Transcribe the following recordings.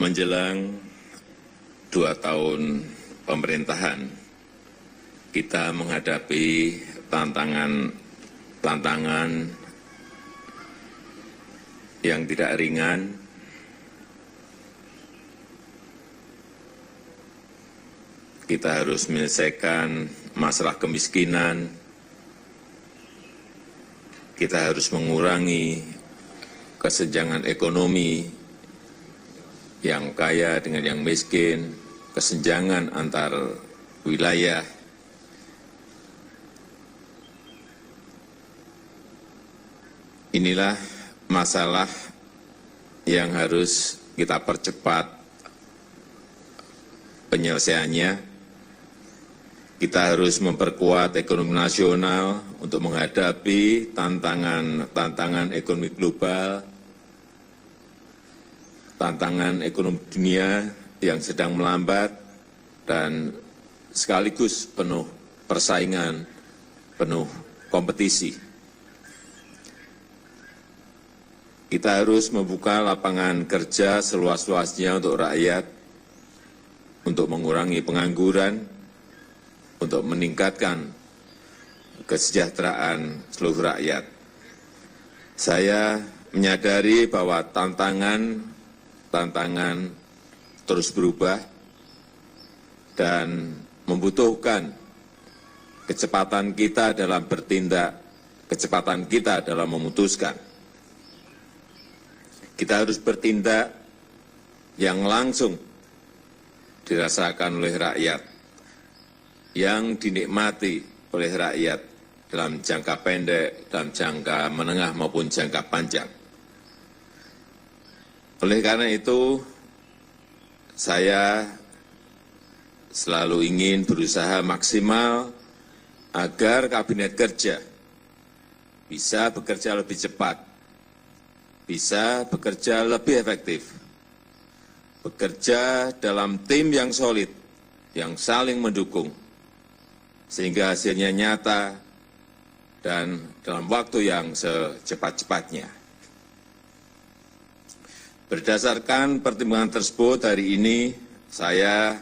Menjelang 2 tahun pemerintahan, kita menghadapi tantangan yang tidak ringan. Kita harus menyelesaikan masalah kemiskinan, kita harus mengurangi kesenjangan ekonomi yang kaya dengan yang miskin, kesenjangan antar wilayah. Inilah masalah yang harus kita percepat penyelesaiannya. Kita harus memperkuat ekonomi nasional untuk menghadapi tantangan ekonomi global, tantangan ekonomi dunia yang sedang melambat, dan sekaligus penuh persaingan, penuh kompetisi. Kita harus membuka lapangan kerja seluas-luasnya untuk rakyat, untuk mengurangi pengangguran, untuk meningkatkan kesejahteraan seluruh rakyat. Saya menyadari bahwa tantangan terus berubah dan membutuhkan kecepatan kita dalam bertindak, kecepatan kita dalam memutuskan. Kita harus bertindak yang langsung dirasakan oleh rakyat, yang dinikmati oleh rakyat dalam jangka pendek, dalam jangka menengah maupun jangka panjang. Oleh karena itu, saya selalu ingin berusaha maksimal agar kabinet kerja bisa bekerja lebih cepat, bisa bekerja lebih efektif, bekerja dalam tim yang solid, yang saling mendukung, sehingga hasilnya nyata dan dalam waktu yang secepat-cepatnya. Berdasarkan pertimbangan tersebut, hari ini saya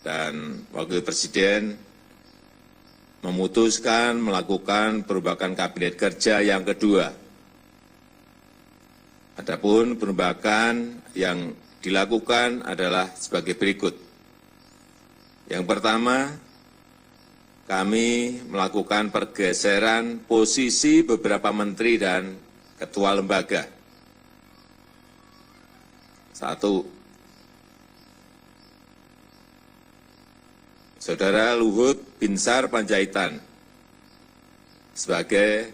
dan Wakil Presiden memutuskan melakukan perubahan kabinet kerja yang kedua. Adapun perubahan yang dilakukan adalah sebagai berikut. Yang pertama, kami melakukan pergeseran posisi beberapa menteri dan ketua lembaga. 1, Saudara Luhut Binsar Panjaitan sebagai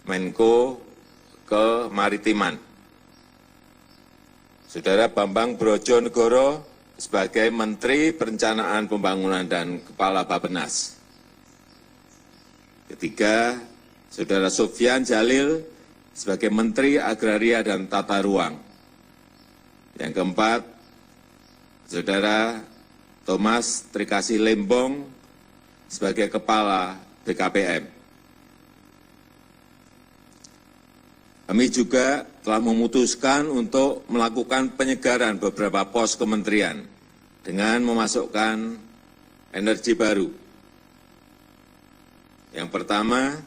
Menko Kemaritiman. Saudara Bambang Brojonegoro sebagai Menteri Perencanaan Pembangunan dan Kepala Bappenas. Ketiga, Saudara Sufyan Jalil sebagai Menteri Agraria dan Tata Ruang. Yang keempat, Saudara Thomas Trikasih Lembong sebagai Kepala BKPM. Kami juga telah memutuskan untuk melakukan penyegaran beberapa pos kementerian dengan memasukkan energi baru. Yang pertama,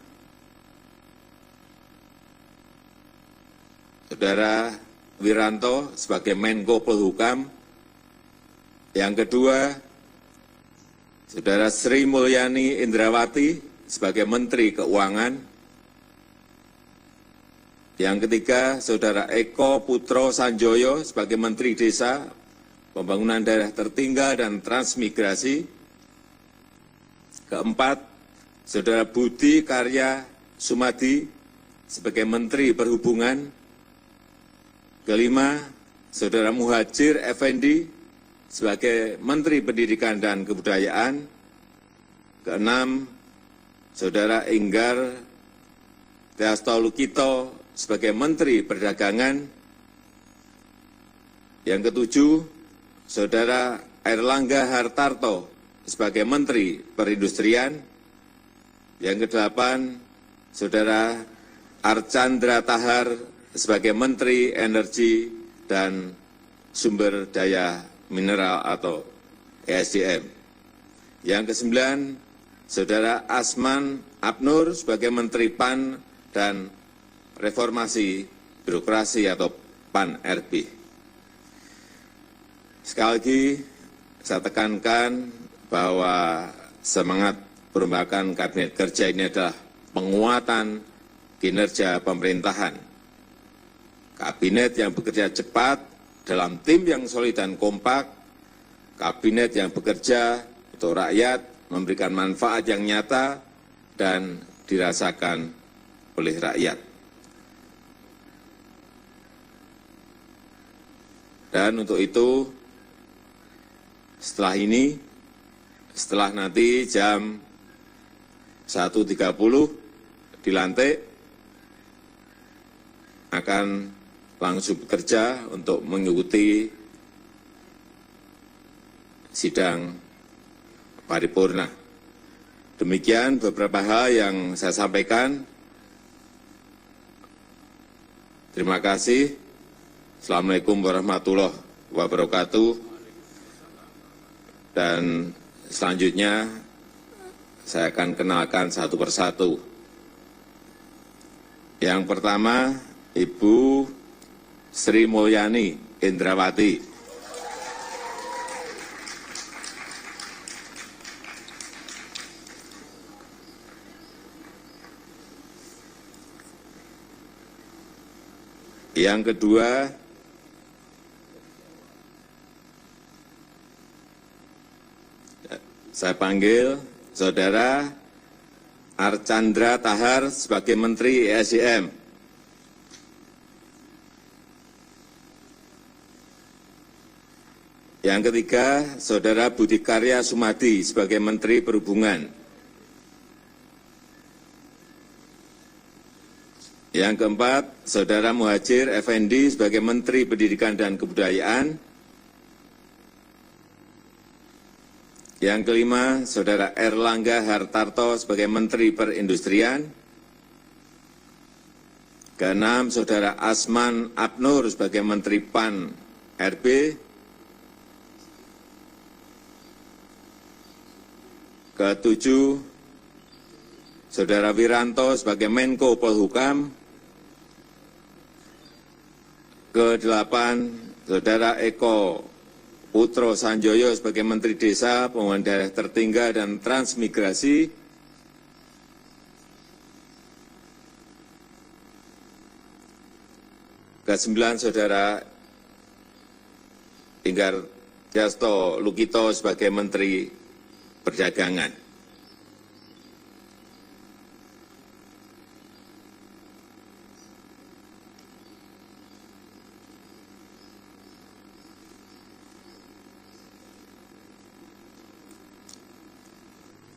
Saudara Wiranto sebagai Menko Polhukam. Yang kedua, Saudara Sri Mulyani Indrawati sebagai Menteri Keuangan. Yang ketiga, Saudara Eko Putro Sanjoyo sebagai Menteri Desa, Pembangunan Daerah Tertinggal dan Transmigrasi. Keempat, Saudara Budi Karya Sumadi sebagai Menteri Perhubungan. Kelima, Saudara Muhadjir Effendi sebagai Menteri Pendidikan dan Kebudayaan. Keenam, Saudara Enggar Tias-Tolukito sebagai Menteri Perdagangan. Yang ketujuh, Saudara Airlangga Hartarto sebagai Menteri Perindustrian. Yang kedelapan, Saudara Archandra Tahar sebagai Menteri Energi dan sumber daya mineral atau ESDM. Yang kesembilan, Saudara Asman Abnur sebagai Menteri PAN dan Reformasi Birokrasi atau PAN-RB. Sekali lagi, saya tekankan bahwa semangat perombakan Kabinet Kerja ini adalah penguatan kinerja pemerintahan. Kabinet yang bekerja cepat dalam tim yang solid dan kompak, kabinet yang bekerja untuk rakyat, memberikan manfaat yang nyata dan dirasakan oleh rakyat. Dan untuk itu, setelah nanti jam 1.30 dilantik, akan langsung bekerja untuk mengikuti sidang paripurna. Demikian beberapa hal yang saya sampaikan. Terima kasih. Assalamualaikum warahmatullahi wabarakatuh. Dan selanjutnya saya akan kenalkan satu persatu. Yang pertama, Ibu Sri Mulyani Indrawati. Yang kedua, saya panggil Saudara Archandra Tahar sebagai Menteri ESDM. Yang ketiga, Saudara Budi Karya Sumadi sebagai Menteri Perhubungan. Yang keempat, Saudara Muhadjir Effendi sebagai Menteri Pendidikan dan Kebudayaan. Yang kelima, Saudara Erlangga Hartarto sebagai Menteri Perindustrian. Keenam, Saudara Asman Abnur sebagai Menteri PAN-RB. Ketujuh, Saudara Wiranto sebagai Menko Polhukam. Kedelapan, Saudara Eko Putro Sanjoyo sebagai Menteri Desa, Pembangunan Daerah Tertinggal dan Transmigrasi. Kesembilan, Saudara Inggar Tiasto Lukito sebagai Menteri Perdagangan.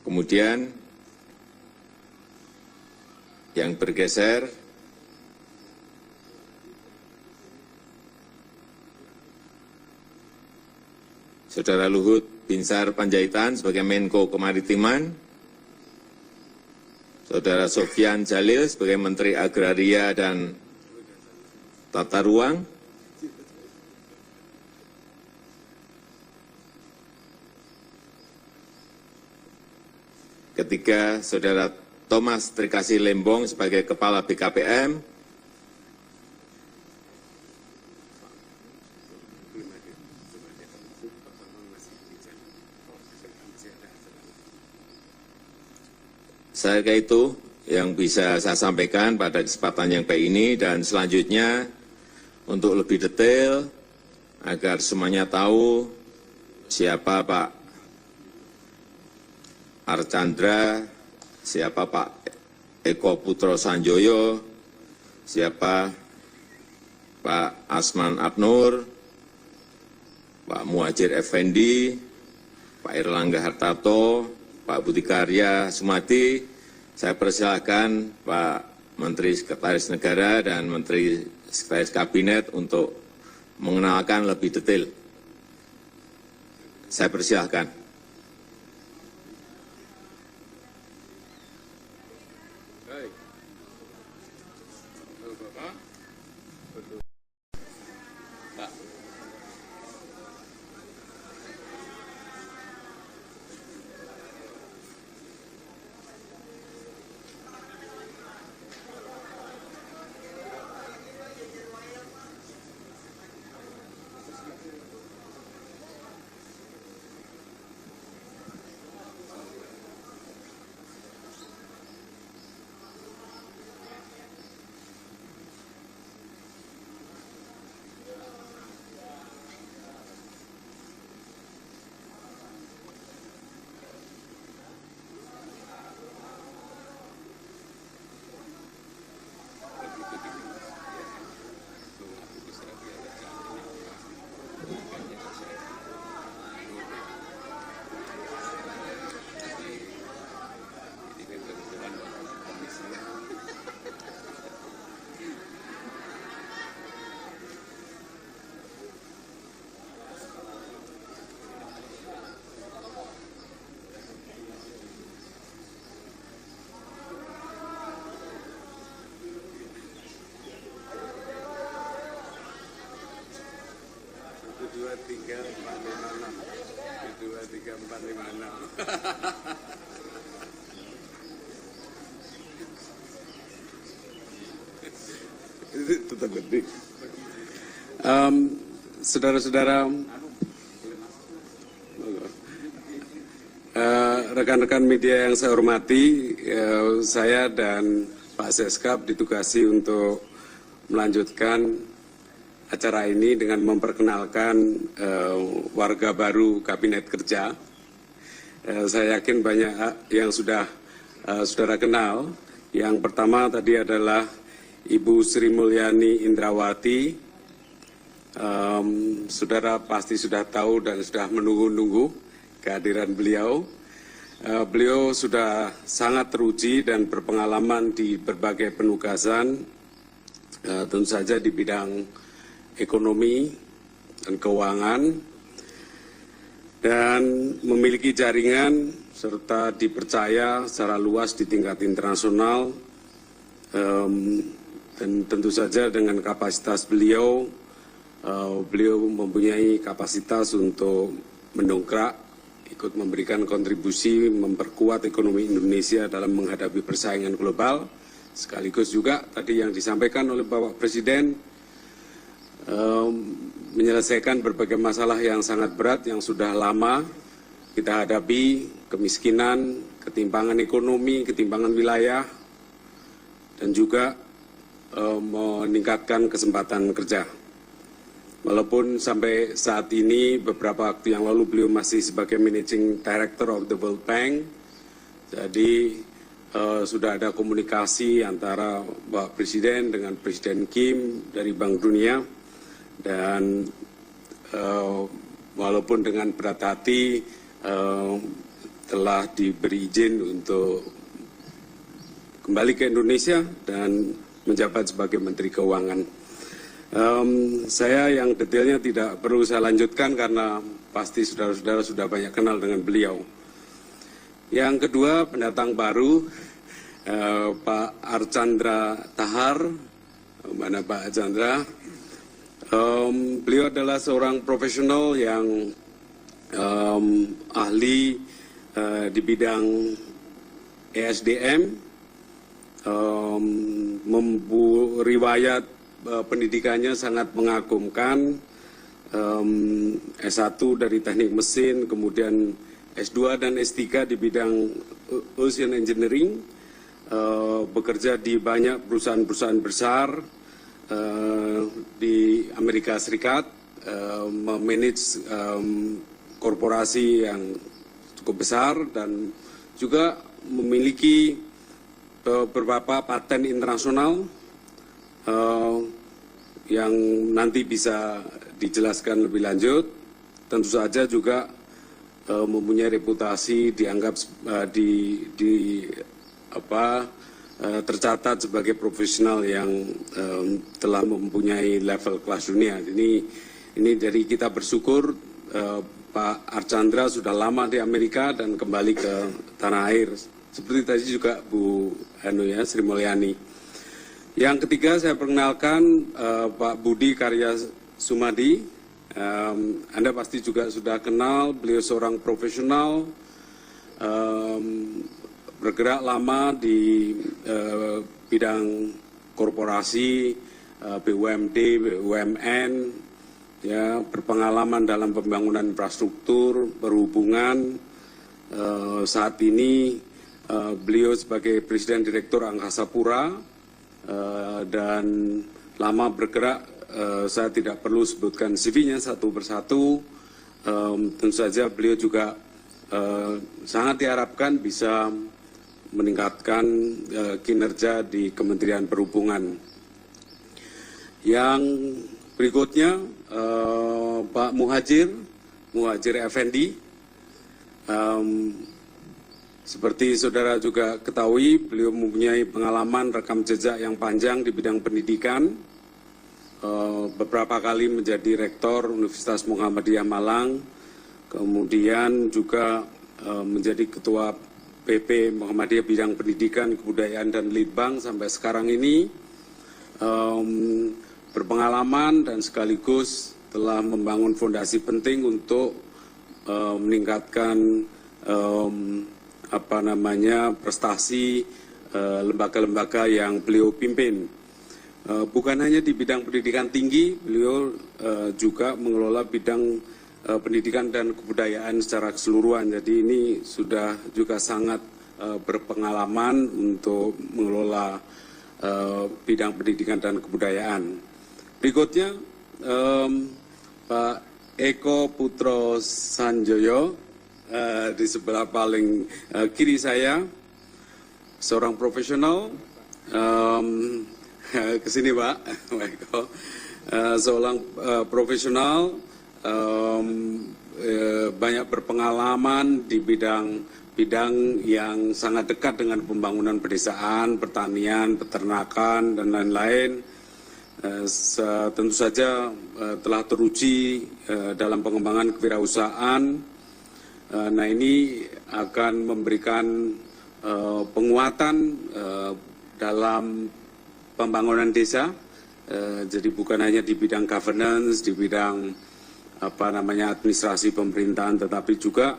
Kemudian yang bergeser, Saudara Luhut Binsar Panjaitan sebagai Menko Kemaritiman, Saudara Sofyan Jalil sebagai Menteri Agraria dan Tata Ruang, ketiga, Saudara Thomas Trikasih Lembong sebagai Kepala BKPM. Saya kira itu yang bisa saya sampaikan pada kesempatan yang baik ini, dan selanjutnya untuk lebih detail agar semuanya tahu siapa Pak Archandra, siapa Pak Eko Putro Sanjoyo, siapa Pak Asman Abnur, Pak Muhadjir Effendi, Pak Erlangga Hartarto, Pak Budi Karya Sumadi. Saya persilahkan Pak Menteri Sekretaris Negara dan Menteri Sekretaris Kabinet untuk mengenalkan lebih detail. Saya persilahkan. Tetap gede. Saudara-saudara, rekan-rekan media yang saya hormati, saya dan Pak Seskap ditugasi untuk melanjutkan acara ini dengan memperkenalkan warga baru Kabinet Kerja. Saya yakin banyak yang sudah saudara kenal. Yang pertama tadi adalah Ibu Sri Mulyani Indrawati. Saudara pasti sudah tahu dan sudah menunggu-nunggu kehadiran beliau. Beliau sudah sangat teruji dan berpengalaman di berbagai penugasan, tentu saja di bidang ekonomi dan keuangan, dan memiliki jaringan serta dipercaya secara luas di tingkat internasional. Dan tentu saja dengan kapasitas beliau, beliau mempunyai kapasitas untuk mendongkrak, ikut memberikan kontribusi, memperkuat ekonomi Indonesia dalam menghadapi persaingan global. Sekaligus juga tadi yang disampaikan oleh Bapak Presiden, menyelesaikan berbagai masalah yang sangat berat yang sudah lama kita hadapi, kemiskinan, ketimpangan ekonomi, ketimpangan wilayah, dan juga meningkatkan kesempatan kerja. Walaupun sampai saat ini beberapa waktu yang lalu beliau masih sebagai Managing Director of the World Bank, jadi sudah ada komunikasi antara Pak Presiden dengan Presiden Kim dari Bank Dunia, dan walaupun dengan berat hati telah diberi izin untuk kembali ke Indonesia dan menjabat sebagai Menteri Keuangan. Saya yang detailnya tidak perlu saya lanjutkan karena pasti saudara-saudara sudah banyak kenal dengan beliau. Yang kedua, pendatang baru, Pak Archandra Tahar. Mana Pak Archandra? Beliau adalah seorang profesional yang ahli di bidang ESDM, riwayat pendidikannya sangat mengagumkan, S1 dari teknik mesin, kemudian S2 dan S3 di bidang Ocean Engineering, bekerja di banyak perusahaan-perusahaan besar di Amerika Serikat, memanage korporasi yang cukup besar, dan juga memiliki beberapa paten internasional yang nanti bisa dijelaskan lebih lanjut. Tentu saja juga mempunyai reputasi dianggap tercatat sebagai profesional yang telah mempunyai level kelas dunia. Ini dari kita bersyukur Pak Archandra sudah lama di Amerika dan kembali ke tanah air. Seperti tadi juga Bu Sri Mulyani. Yang ketiga saya perkenalkan Pak Budi Karya Sumadi. Anda pasti juga sudah kenal, beliau seorang profesional, bergerak lama di bidang korporasi, BUMD, BUMN, ya, berpengalaman dalam pembangunan infrastruktur, perhubungan. Saat ini beliau sebagai Presiden Direktur Angkasa Pura, dan lama bergerak, saya tidak perlu sebutkan CV-nya satu persatu. Tentu saja beliau juga sangat diharapkan bisa meningkatkan kinerja di Kementerian Perhubungan. Yang berikutnya Pak Muhajir Effendi. Seperti saudara juga ketahui, beliau mempunyai pengalaman rekam jejak yang panjang di bidang pendidikan. Beberapa kali menjadi rektor Universitas Muhammadiyah Malang, kemudian juga menjadi ketua PP Muhammadiyah bidang pendidikan, kebudayaan, dan Litbang sampai sekarang ini. Berpengalaman dan sekaligus telah membangun fondasi penting untuk meningkatkan prestasi lembaga-lembaga yang beliau pimpin. Bukan hanya di bidang pendidikan tinggi, beliau juga mengelola bidang pendidikan dan kebudayaan secara keseluruhan. Jadi ini sudah juga sangat berpengalaman untuk mengelola bidang pendidikan dan kebudayaan. Berikutnya Pak Eko Putro Sanjoyo di sebelah paling kiri saya, seorang profesional. Kesini Pak Eko, seorang profesional, banyak berpengalaman di bidang yang sangat dekat dengan pembangunan pedesaan, pertanian, peternakan, dan lain-lain. Tentu saja telah teruji dalam pengembangan kewirausahaan. Nah, ini akan memberikan penguatan dalam pembangunan desa. Jadi bukan hanya di bidang governance, di bidang administrasi pemerintahan, tetapi juga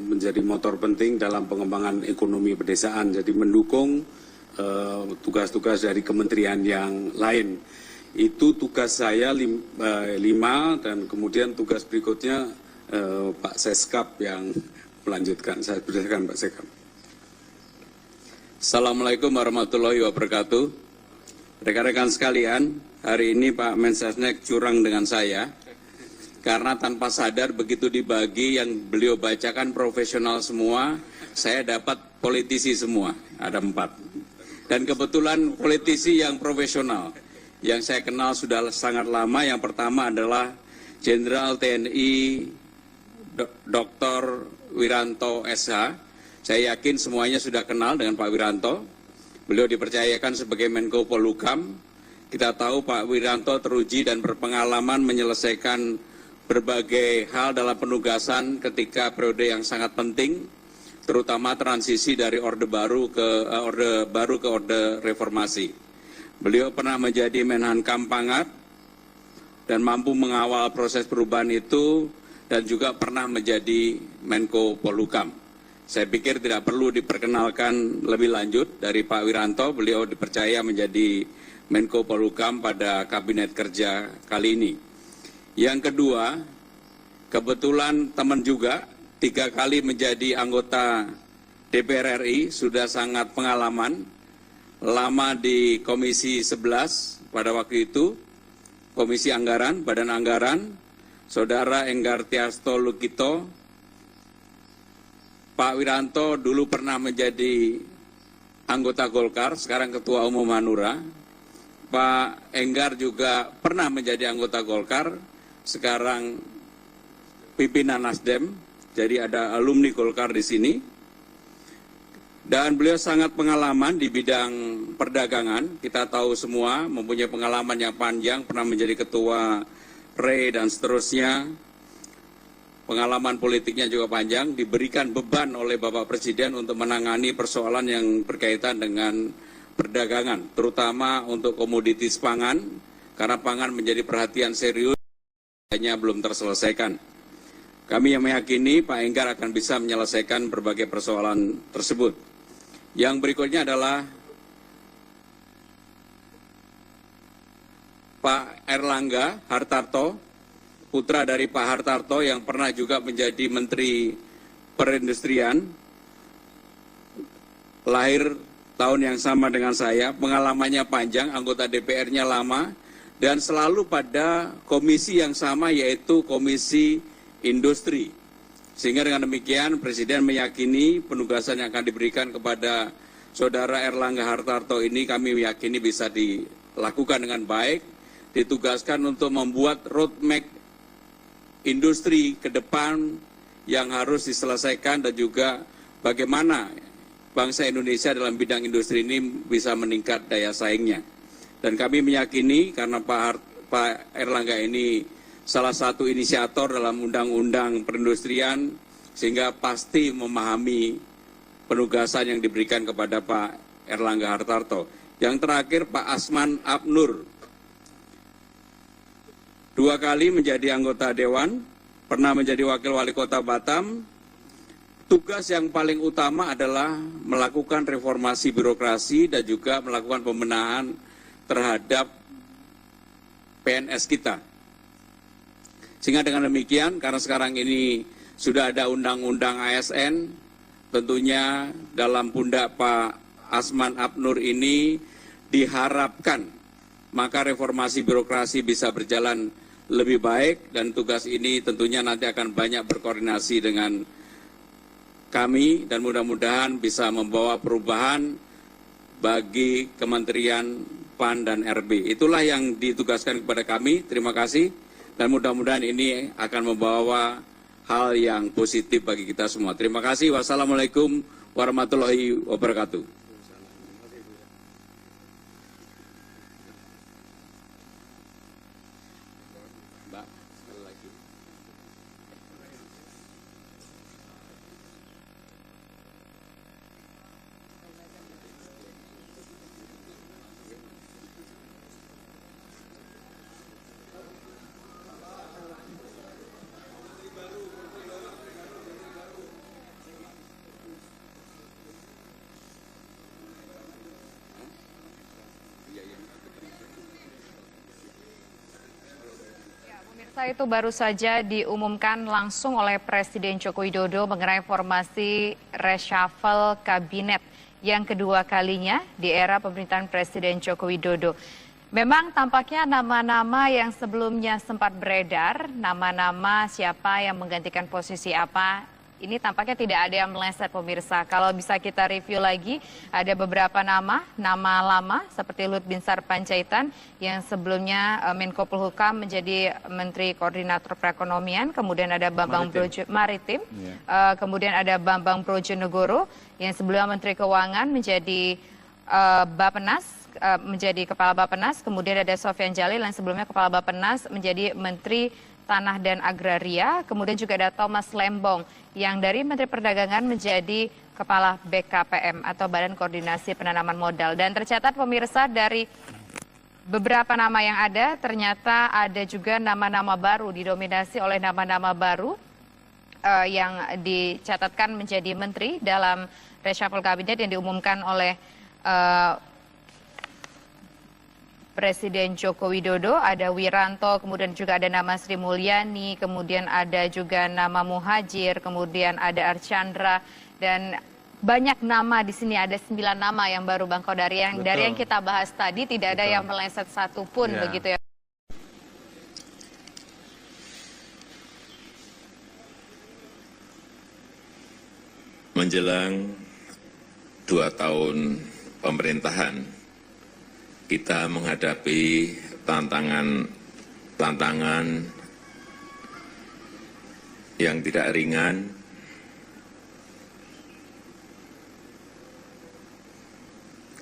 menjadi motor penting dalam pengembangan ekonomi pedesaan. Jadi mendukung tugas-tugas dari kementerian yang lain. Itu tugas saya 5, dan kemudian tugas berikutnya Pak Seskap yang melanjutkan. Saya persilakan Pak Seskap. Assalamualaikum warahmatullahi wabarakatuh. Rekan-rekan sekalian, hari ini Pak Mensesnek curang dengan saya karena tanpa sadar begitu dibagi yang beliau bacakan profesional semua, saya dapat politisi semua, ada 4. Dan kebetulan politisi yang profesional, yang saya kenal sudah sangat lama. Yang pertama adalah Jenderal TNI Dr. Wiranto SH. Saya yakin semuanya sudah kenal dengan Pak Wiranto. Beliau dipercayakan sebagai Menko Polhukam. Kita tahu Pak Wiranto teruji dan berpengalaman menyelesaikan berbagai hal dalam penugasan ketika periode yang sangat penting, terutama transisi dari Orde Baru ke Orde Reformasi. Beliau pernah menjadi Menhankam Pangat dan mampu mengawal proses perubahan itu, dan juga pernah menjadi Menko Polhukam. Saya pikir tidak perlu diperkenalkan lebih lanjut dari Pak Wiranto. Beliau dipercaya menjadi Menko Polhukam pada Kabinet Kerja kali ini. Yang kedua, kebetulan teman juga, 3 kali menjadi anggota DPR RI, sudah sangat pengalaman, lama di Komisi 11 pada waktu itu, Komisi Anggaran, Badan Anggaran, Saudara Enggar Tiasto Lukito. Pak Wiranto dulu pernah menjadi anggota Golkar, sekarang Ketua Umum Hanura. Pak Enggar juga pernah menjadi anggota Golkar, sekarang pimpinan Nasdem. Jadi ada alumni Golkar di sini. Dan beliau sangat pengalaman di bidang perdagangan. Kita tahu semua mempunyai pengalaman yang panjang, pernah menjadi ketua RE dan seterusnya. Pengalaman politiknya juga panjang, diberikan beban oleh Bapak Presiden untuk menangani persoalan yang berkaitan dengan perdagangan, terutama untuk komoditas pangan, karena pangan menjadi perhatian serius, hanya belum terselesaikan. Kami yang meyakini Pak Enggar akan bisa menyelesaikan berbagai persoalan tersebut. Yang berikutnya adalah Pak Erlangga Hartarto, putra dari Pak Hartarto yang pernah juga menjadi Menteri Perindustrian, lahir tahun yang sama dengan saya, pengalamannya panjang, anggota DPR-nya lama, dan selalu pada komisi yang sama, yaitu Komisi Industri. Sehingga dengan demikian Presiden meyakini penugasan yang akan diberikan kepada Saudara Erlangga Hartarto ini, kami meyakini bisa dilakukan dengan baik, ditugaskan untuk membuat roadmap industri ke depan yang harus diselesaikan, dan juga bagaimana bangsa Indonesia dalam bidang industri ini bisa meningkat daya saingnya. Dan kami meyakini karena Pak Erlangga ini salah satu inisiator dalam Undang-Undang Perindustrian, sehingga pasti memahami penugasan yang diberikan kepada Pak Erlangga Hartarto. Yang terakhir Pak Asman Abnur, 2 kali menjadi anggota Dewan, pernah menjadi Wakil Wali Kota Batam. Tugas yang paling utama adalah melakukan reformasi birokrasi dan juga melakukan pembenahan terhadap PNS kita. Sehingga dengan demikian, karena sekarang ini sudah ada undang-undang ASN, tentunya dalam pundak Pak Asman Abnur ini diharapkan maka reformasi birokrasi bisa berjalan lebih baik, dan tugas ini tentunya nanti akan banyak berkoordinasi dengan kami dan mudah-mudahan bisa membawa perubahan bagi Kementerian PAN dan RB. Itulah yang ditugaskan kepada kami. Terima kasih dan mudah-mudahan ini akan membawa hal yang positif bagi kita semua. Terima kasih. Wassalamualaikum warahmatullahi wabarakatuh. Itu baru saja diumumkan langsung oleh Presiden Joko Widodo mengenai formasi reshuffle kabinet yang kedua kalinya di era pemerintahan Presiden Joko Widodo. Memang tampaknya nama-nama yang sebelumnya sempat beredar, nama-nama siapa yang menggantikan posisi apa, ini tampaknya tidak ada yang meleset pemirsa. Kalau bisa kita review lagi, ada beberapa nama lama seperti Lut Binsar Panjaitan yang sebelumnya Menko Polhukam menjadi Menteri Koordinator Perekonomian, kemudian ada Bambang Maritim, kemudian ada Bambang Brojonegoro yang sebelumnya Menteri Keuangan menjadi Bappenas, menjadi Kepala Bappenas, kemudian ada Sofyan Jalil yang sebelumnya Kepala Bappenas menjadi Menteri Tanah dan Agraria, kemudian juga ada Thomas Lembong yang dari Menteri Perdagangan menjadi Kepala BKPM atau Badan Koordinasi Penanaman Modal. Dan tercatat pemirsa dari beberapa nama yang ada, ternyata ada juga nama-nama baru, didominasi oleh nama-nama baru yang dicatatkan menjadi menteri dalam reshuffle kabinet yang diumumkan oleh Presiden Joko Widodo. Ada Wiranto, kemudian juga ada nama Sri Mulyani, kemudian ada juga nama Muhajir, kemudian ada Archandra, dan banyak nama di sini, ada 9 nama yang baru Bang Kodari. Dari yang kita bahas tadi tidak ada yang meleset satupun begitu ya. Menjelang 2 tahun pemerintahan, kita menghadapi tantangan yang tidak ringan.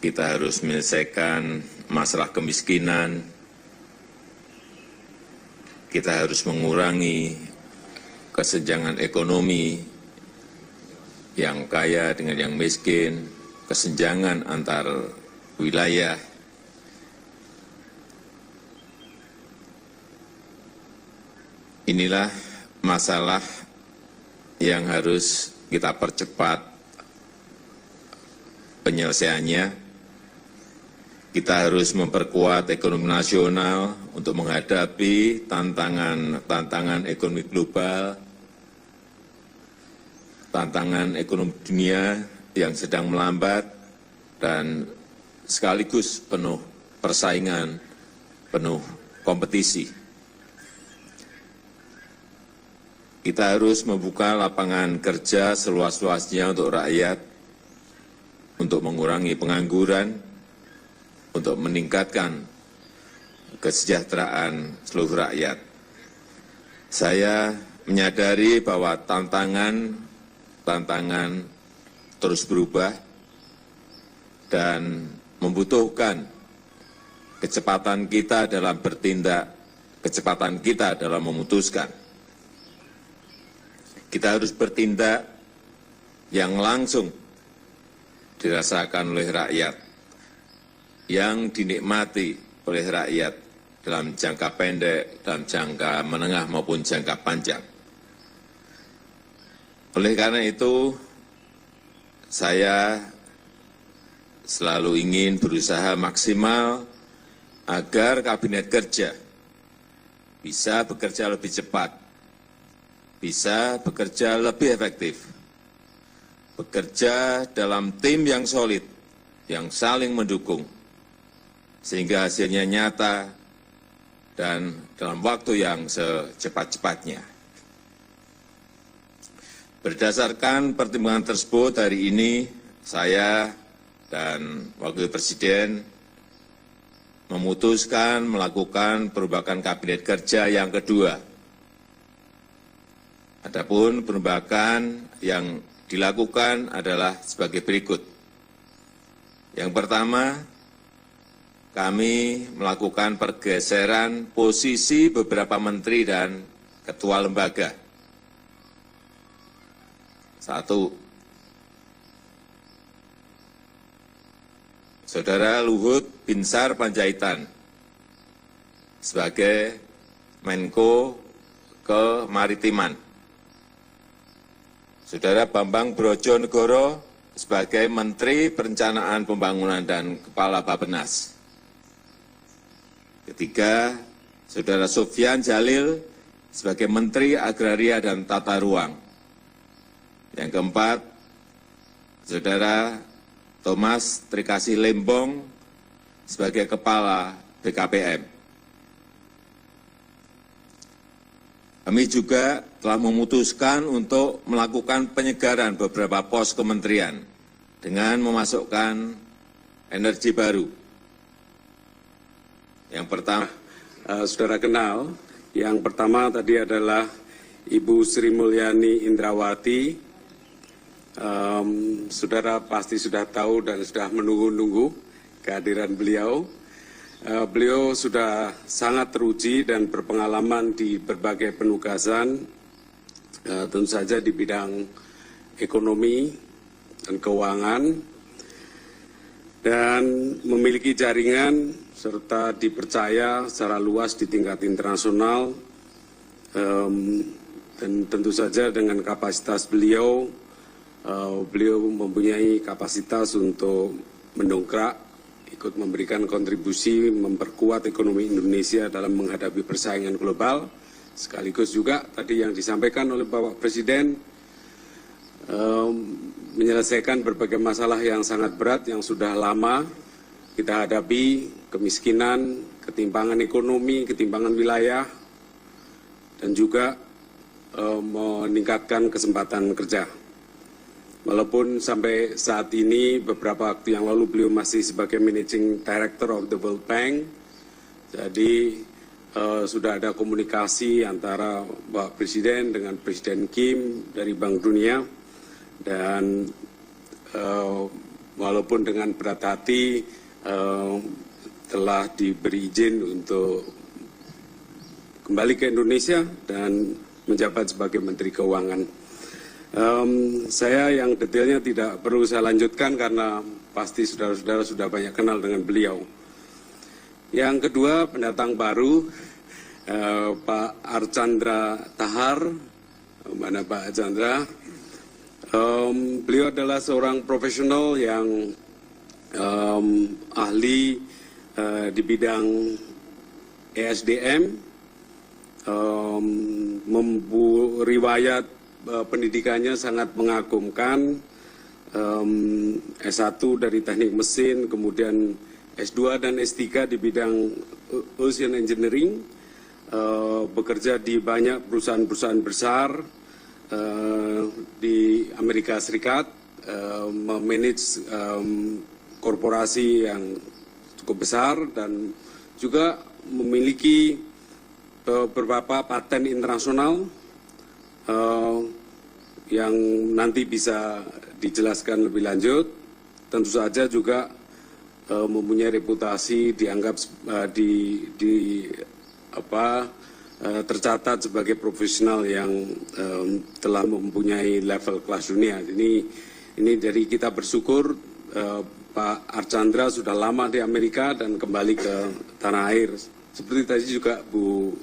Kita harus menyelesaikan masalah kemiskinan. Kita harus mengurangi kesenjangan ekonomi yang kaya dengan yang miskin, kesenjangan antar wilayah. Inilah masalah yang harus kita percepat penyelesaiannya. Kita harus memperkuat ekonomi nasional untuk menghadapi tantangan ekonomi global, tantangan ekonomi dunia yang sedang melambat, dan sekaligus penuh persaingan, penuh kompetisi. Kita harus membuka lapangan kerja seluas-luasnya untuk rakyat, untuk mengurangi pengangguran, untuk meningkatkan kesejahteraan seluruh rakyat. Saya menyadari bahwa tantangan terus berubah dan membutuhkan kecepatan kita dalam bertindak, kecepatan kita dalam memutuskan. Kita harus bertindak yang langsung dirasakan oleh rakyat, yang dinikmati oleh rakyat, dalam jangka pendek, dalam jangka menengah maupun jangka panjang. Oleh karena itu, saya selalu ingin berusaha maksimal agar kabinet kerja bisa bekerja lebih cepat, bisa bekerja lebih efektif, bekerja dalam tim yang solid, yang saling mendukung, sehingga hasilnya nyata dan dalam waktu yang secepat-cepatnya. Berdasarkan pertimbangan tersebut, hari ini saya dan Wakil Presiden memutuskan melakukan perombakan kabinet kerja yang kedua. Adapun perombakan yang dilakukan adalah sebagai berikut. Yang pertama, kami melakukan pergeseran posisi beberapa menteri dan ketua lembaga. 1. Saudara Luhut Binsar Panjaitan sebagai Menko Kemaritiman. Saudara Bambang Brojonegoro sebagai Menteri Perencanaan Pembangunan dan Kepala Bappenas. Ketiga, Saudara Sofyan Jalil sebagai Menteri Agraria dan Tata Ruang. Yang keempat, Saudara Thomas Trikasih Lembong sebagai Kepala BKPM. Kami juga telah memutuskan untuk melakukan penyegaran beberapa pos kementerian dengan memasukkan energi baru. Yang pertama, saudara kenal, yang pertama tadi adalah Ibu Sri Mulyani Indrawati. Saudara pasti sudah tahu dan sudah menunggu-nunggu kehadiran beliau. Beliau sudah sangat teruji dan berpengalaman di berbagai penugasan, tentu saja di bidang ekonomi dan keuangan, dan memiliki jaringan serta dipercaya secara luas di tingkat internasional, dan tentu saja dengan kapasitas beliau, beliau mempunyai kapasitas untuk mendongkrak, ikut memberikan kontribusi, memperkuat ekonomi Indonesia dalam menghadapi persaingan global, sekaligus juga tadi yang disampaikan oleh Bapak Presiden, menyelesaikan berbagai masalah yang sangat berat yang sudah lama kita hadapi, kemiskinan, ketimpangan ekonomi, ketimpangan wilayah, dan juga meningkatkan kesempatan kerja. Walaupun sampai saat ini beberapa waktu yang lalu beliau masih sebagai Managing Director of the World Bank, jadi sudah ada komunikasi antara Bapak Presiden dengan Presiden Kim dari Bank Dunia, dan walaupun dengan berat hati telah diberi izin untuk kembali ke Indonesia dan menjabat sebagai Menteri Keuangan. Saya yang detailnya tidak perlu saya lanjutkan karena pasti saudara-saudara sudah banyak kenal dengan beliau. Yang kedua, pendatang baru, Pak Archandra Tahar. Mana Pak Archandra? Beliau adalah seorang profesional yang ahli di bidang ESDM, riwayat pendidikannya sangat mengagumkan, S1 dari teknik mesin, kemudian S2 dan S3 di bidang Ocean Engineering, bekerja di banyak perusahaan-perusahaan besar di Amerika Serikat, memanage korporasi yang cukup besar, dan juga memiliki beberapa paten internasional yang nanti bisa dijelaskan lebih lanjut. Tentu saja juga mempunyai reputasi dianggap tercatat sebagai profesional yang telah mempunyai level kelas dunia. Ini dari kita bersyukur Pak Archandra sudah lama di Amerika dan kembali ke tanah air seperti tadi juga Bu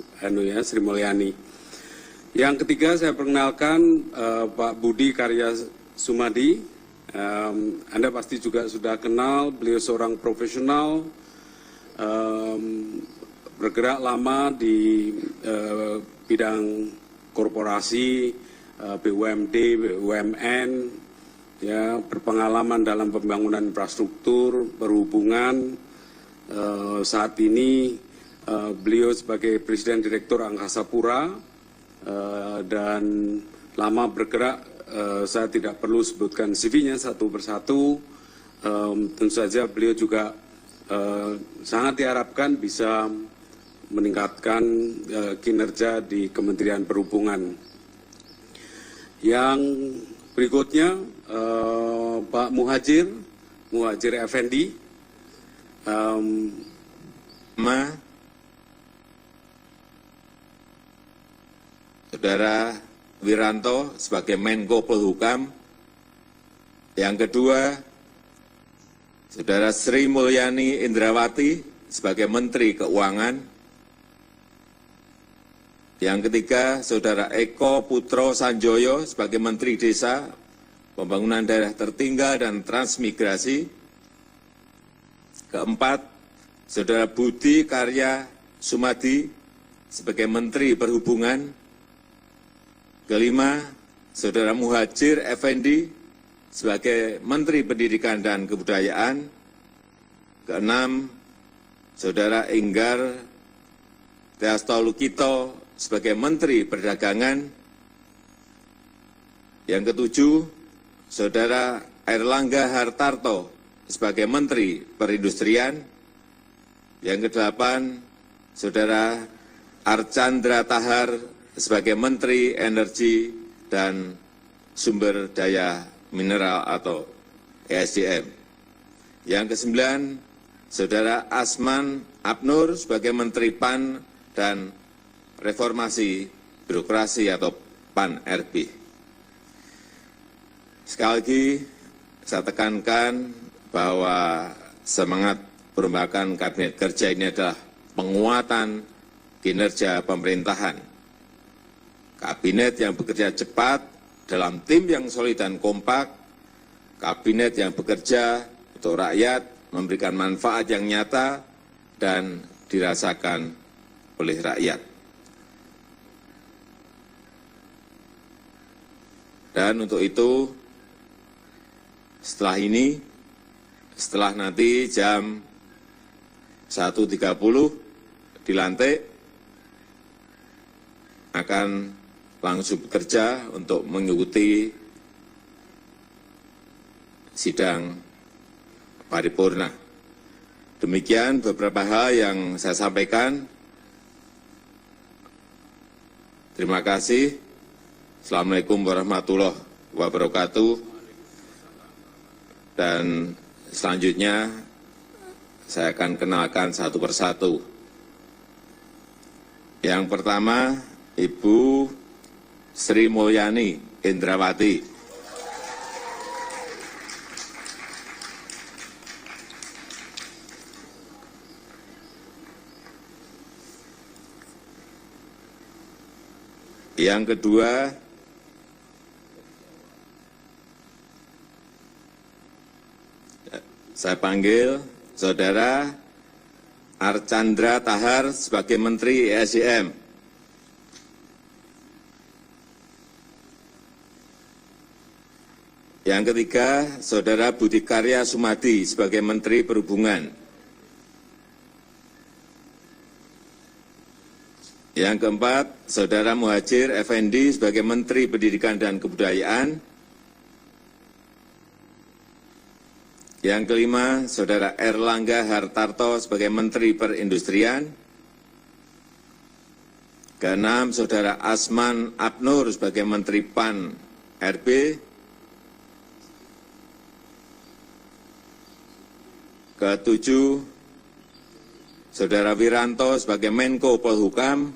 Sri Mulyani. Yang ketiga saya perkenalkan Pak Budi Karya Sumadi. Anda pasti juga sudah kenal, beliau seorang profesional, bergerak lama di bidang korporasi, BUMD, BUMN, ya, berpengalaman dalam pembangunan infrastruktur, perhubungan. Saat ini beliau sebagai Presiden Direktur Angkasa Pura dan lama bergerak, saya tidak perlu sebutkan CV-nya satu persatu. Tentu saja beliau juga sangat diharapkan bisa meningkatkan kinerja di Kementerian Perhubungan. Yang berikutnya Pak Muhajir Effendi, Saudara Wiranto sebagai Menko Polhukam. Yang kedua, Saudara Sri Mulyani Indrawati sebagai Menteri Keuangan. Yang ketiga, Saudara Eko Putro Sanjoyo sebagai Menteri Desa, Pembangunan Daerah Tertinggal dan Transmigrasi. Keempat, Saudara Budi Karya Sumadi sebagai Menteri Perhubungan. Kelima, Saudara Muhajir Effendi sebagai Menteri Pendidikan dan Kebudayaan. Keenam, Saudara Enggar Tias-Tolukito sebagai Menteri Perdagangan. Yang ketujuh, Saudara Airlangga Hartarto sebagai Menteri Perindustrian. Yang kedelapan, Saudara Archandra Tahar sebagai Menteri Energi dan Sumber Daya Mineral atau ESDM. Yang kesembilan, Saudara Asman Abnur sebagai Menteri PAN dan Reformasi Birokrasi atau PAN-RB. Sekali lagi, saya tekankan bahwa semangat perombakan Kabinet Kerja ini adalah penguatan kinerja pemerintahan. Kabinet yang bekerja cepat dalam tim yang solid dan kompak, kabinet yang bekerja untuk rakyat, memberikan manfaat yang nyata dan dirasakan oleh rakyat. Dan untuk itu, setelah nanti jam 1.30 dilantik, akan langsung bekerja untuk mengikuti sidang paripurna. Demikian beberapa hal yang saya sampaikan. Terima kasih. Assalamualaikum warahmatullahi wabarakatuh. Dan selanjutnya saya akan kenalkan satu persatu. Yang pertama, Ibu Sri Mulyani Indrawati. Yang kedua, saya panggil Saudara Archandra Tahar sebagai Menteri ESDM. Yang ketiga, Saudara Budi Karya Sumadi sebagai Menteri Perhubungan. Yang keempat, Saudara Muhajir Effendi sebagai Menteri Pendidikan dan Kebudayaan. Yang kelima, Saudara Airlangga Hartarto sebagai Menteri Perindustrian. Keenam, Saudara Asman Abnur sebagai Menteri PAN-RB. Ketujuh, Saudara Wiranto sebagai Menko Polhukam.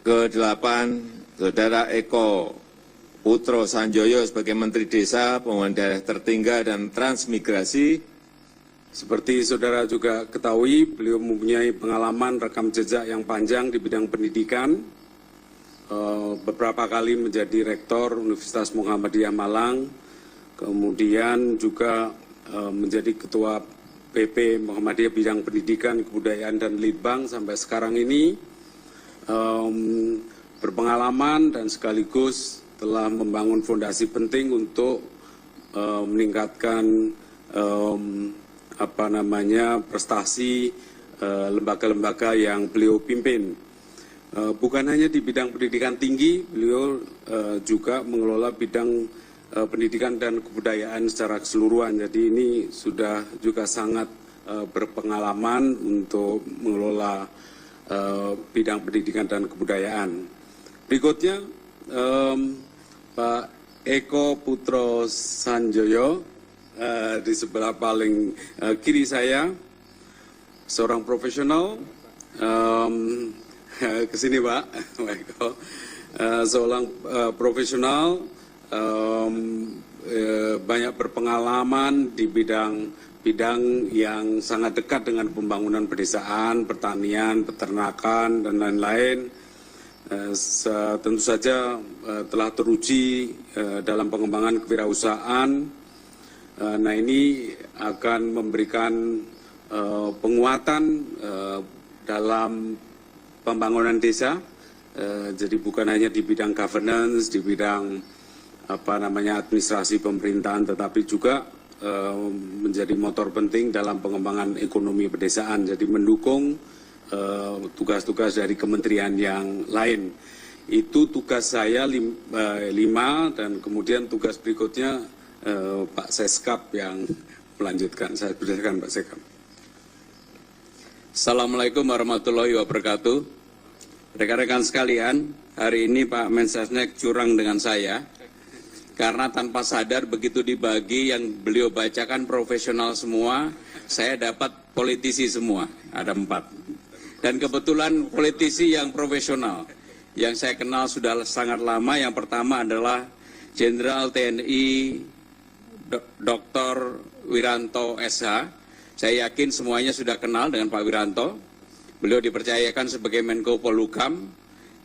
Kedelapan, Saudara Eko Putro Sanjoyo sebagai Menteri Desa, Pembangunan Daerah Tertinggal dan Transmigrasi. Seperti saudara juga ketahui, beliau mempunyai pengalaman rekam jejak yang panjang di bidang pendidikan. Beberapa kali menjadi rektor Universitas Muhammadiyah Malang, kemudian juga menjadi ketua PP Muhammadiyah bidang pendidikan, kebudayaan, dan Litbang sampai sekarang ini. Berpengalaman dan sekaligus telah membangun fondasi penting untuk meningkatkan prestasi lembaga-lembaga yang beliau pimpin. Bukan hanya di bidang pendidikan tinggi, beliau juga mengelola bidang pendidikan dan kebudayaan secara keseluruhan. Jadi ini sudah juga sangat berpengalaman untuk mengelola bidang pendidikan dan kebudayaan. Berikutnya Pak Eko Putro Sanjoyo di sebelah paling kiri saya, seorang profesional. Kesini Pak Eko, seorang profesional, banyak berpengalaman di bidang yang sangat dekat dengan pembangunan pedesaan, pertanian, peternakan, dan lain-lain. Tentu saja telah teruji dalam pengembangan kewirausahaan. Nah, ini akan memberikan penguatan dalam pembangunan desa. Jadi bukan hanya di bidang governance, di bidang administrasi pemerintahan, tetapi juga menjadi motor penting dalam pengembangan ekonomi pedesaan. Jadi mendukung tugas-tugas dari kementerian yang lain. Itu tugas saya 5, dan kemudian tugas berikutnya Pak Seskap yang melanjutkan. Saya persilakan Pak Seskap. Assalamualaikum warahmatullahi wabarakatuh. Rekan-rekan sekalian, hari ini Pak Mensesnek curang dengan saya karena tanpa sadar begitu dibagi yang beliau bacakan profesional semua, saya dapat politisi semua, ada 4. Dan kebetulan politisi yang profesional, yang saya kenal sudah sangat lama. Yang pertama adalah Jenderal TNI Dr. Wiranto SH. Saya yakin semuanya sudah kenal dengan Pak Wiranto. Beliau dipercayakan sebagai Menko Polhukam.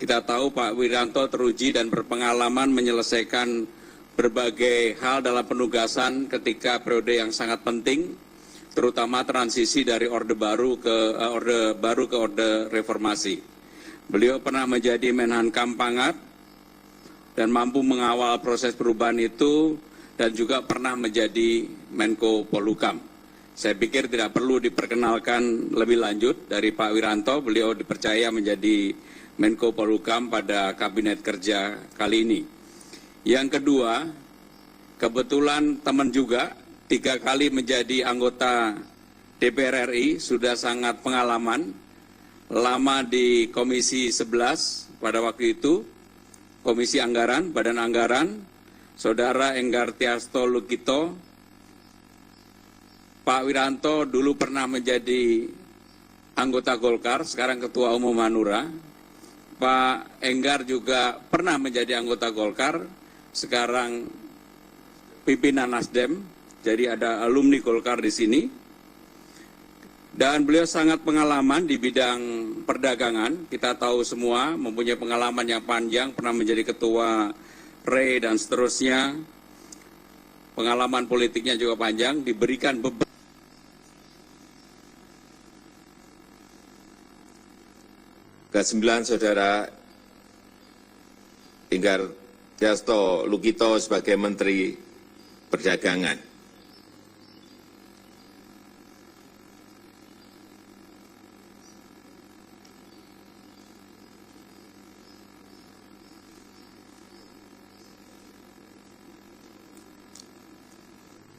Kita tahu Pak Wiranto teruji dan berpengalaman menyelesaikan berbagai hal dalam penugasan ketika periode yang sangat penting, terutama transisi dari Orde Baru ke Orde Reformasi. Beliau pernah menjadi Menhankam Pangat dan mampu mengawal proses perubahan itu, dan juga pernah menjadi Menko Polhukam. Saya pikir tidak perlu diperkenalkan lebih lanjut dari Pak Wiranto. Beliau dipercaya menjadi Menko Polhukam pada Kabinet Kerja kali ini. Yang kedua, kebetulan teman juga, 3 kali menjadi anggota DPR RI, sudah sangat pengalaman, lama di Komisi 11 pada waktu itu, Komisi Anggaran, Badan Anggaran, Saudara Enggar Tiasto Lukito. Pak Wiranto dulu pernah menjadi anggota Golkar, sekarang Ketua Umum Hanura. Pak Enggar juga pernah menjadi anggota Golkar, sekarang pimpinan Nasdem. Jadi ada alumni Golkar di sini. Dan beliau sangat pengalaman di bidang perdagangan. Kita tahu semua mempunyai pengalaman yang panjang, pernah menjadi ketua RE dan seterusnya. Pengalaman politiknya juga panjang, diberikan beban. Ke-9 Saudara Enggar Tiasto Lukito sebagai Menteri Perdagangan.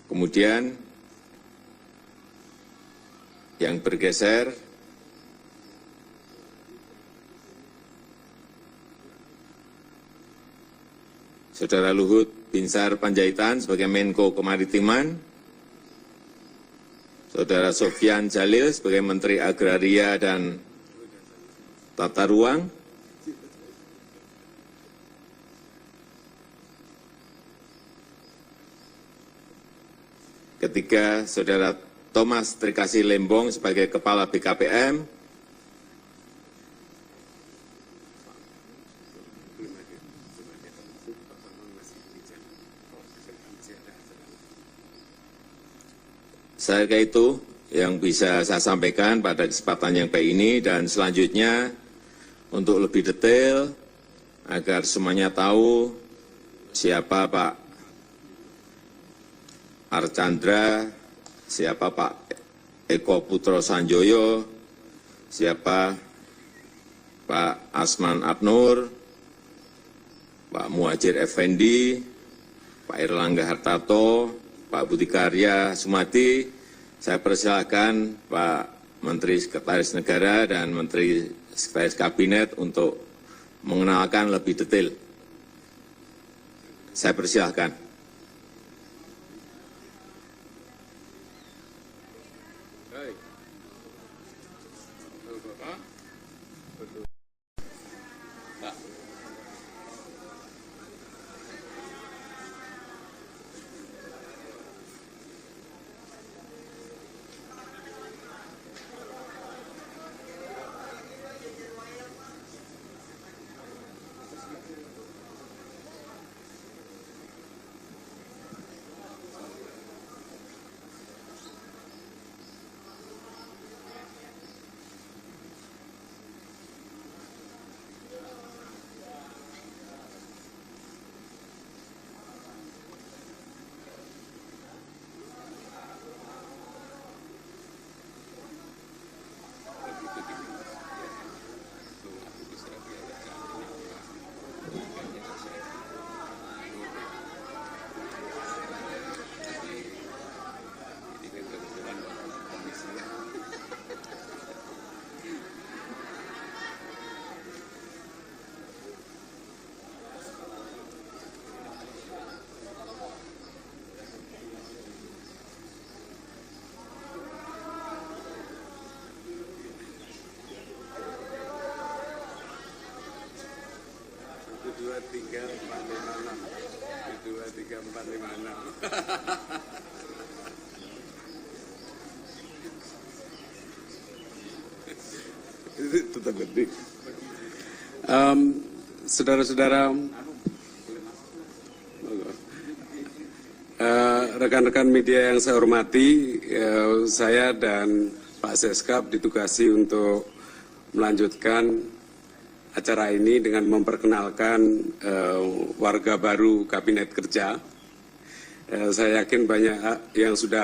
Kemudian yang bergeser, Saudara Luhut Binsar Panjaitan sebagai Menko Kemaritiman, Saudara Sofyan Jalil sebagai Menteri Agraria dan Tata Ruang, ketiga, Saudara Thomas Trikasih Lembong sebagai Kepala BKPM, saya kira itu yang bisa saya sampaikan pada kesempatan yang baik ini, dan selanjutnya untuk lebih detail agar semuanya tahu siapa Pak Archandra, siapa Pak Eko Putro Sanjoyo, siapa Pak Asman Abnur, Pak Muhajir Effendi, Pak Erlangga Hartarto, Pak Budi Karya Sumadi. Saya persilahkan Pak Menteri Sekretaris Negara dan Menteri Sekretaris Kabinet untuk mengenalkan lebih detail. Saya persilahkan. Saudara-saudara, rekan-rekan media yang saya hormati, saya dan Pak Seskap ditugasi untuk melanjutkan acara ini dengan memperkenalkan warga baru Kabinet Kerja. Saya yakin banyak yang sudah